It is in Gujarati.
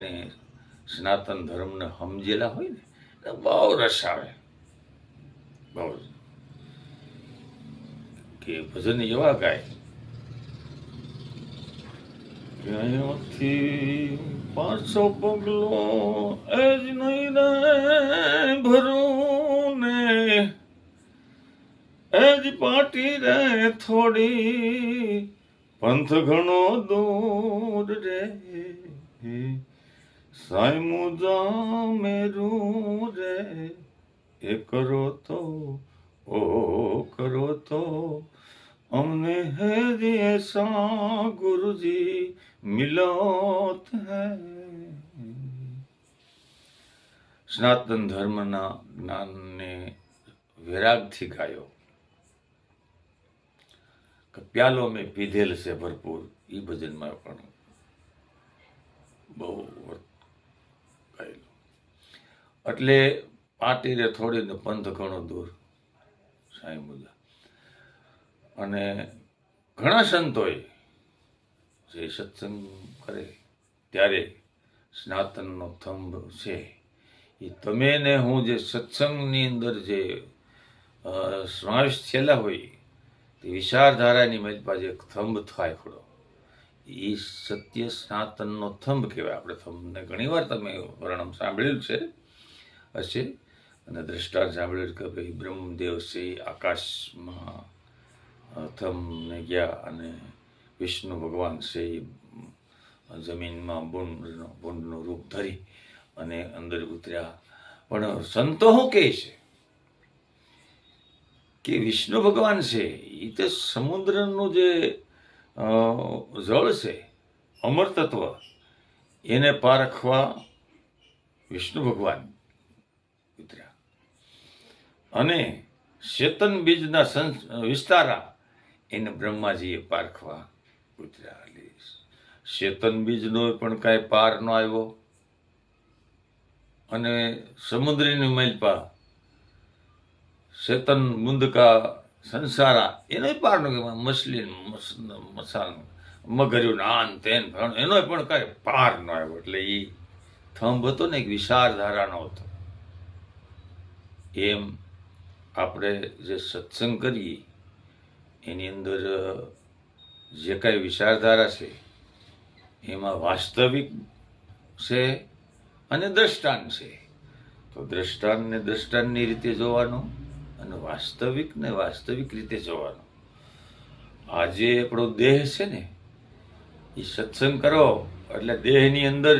ને સનાતન ધર્મને સમજેલા હોય ને બહુ રસ આવે. બહુ કે ભજન એવા ગાય કે અહીંયાથી 500 પગલો એ જ નહીં રે ભરું ને એ જ પાટી રે થોડી પંથ ઘણો દૂર રે સાઈ મુજા મેરું રે એ કરો તો ઓ કરો તો અમને હે ऐसा गुरुजी मिलोत है. સનાતન ધર્મના જ્ઞાનને વૈરાગથી ગાયો કે પ્યાલો મેં પીધેલ છે ભરપૂર. એ ભજનમાં પણ બહુ ગાયેલું. એટલે પાટી રે થોડીને પંથ ઘણો દૂર સાઈ મુજા. અને ઘણા સંતોએ જે સત્સંગ કરે ત્યારે સનાતનનો થંભ છે એ તમે ને હું જે સત્સંગની અંદર જે સમાવેશ થયેલા હોય તે વિચારધારાની મારી પાસે એક થંભ થાય ખડો એ સત્ય સનાતનનો થંભ કહેવાય. આપણે થંભને ઘણીવાર તમે વર્ણન સાંભળેલું છે હશે અને દ્રષ્ટાંત સાંભળેલું કે ભાઈ બ્રહ્મદેવ છે આકાશમાં થમને ગયા અને વિષ્ણુ ભગવાન છે એ જમીનમાં બુંડનું રૂપ ધરી અને અંદર ઉતર્યા. પણ સંતો શું કહે છે કે વિષ્ણુ ભગવાન છે એ તો સમુદ્રનું જે જળ છે અમર તત્વ એને પારખવા વિષ્ણુ ભગવાન ઉતર્યા અને ચેતન બીજના વિસ્તારા એને બ્રહ્માજીએ પારખવા ઉતર્યા. ચેતન બીજનો પણ કાંઈ પાર ન આવ્યો અને સમુદ્રની મૈલપા ચેતન મુંદકા સંસારા એનો પાર ન કહેવાય. મછલી મસાલ મગર્યું આન તેન એનો પણ કાંઈ પાર ન આવ્યો. એટલે એ થંભ હતો ને એક વિચારધારાનો હતો. એમ આપણે જે સત્સંગ કરીએ એની અંદર જે કાંઈ વિચારધારા છે એમાં વાસ્તવિક છે અને દ્રષ્ટાંત છે. તો દ્રષ્ટાંતને દ્રષ્ટાંતની રીતે જોવાનું અને વાસ્તવિકને વાસ્તવિક રીતે જોવાનું. આજે આપણો દેહ છે ને એ સત્સંગ કરો એટલે દેહની અંદર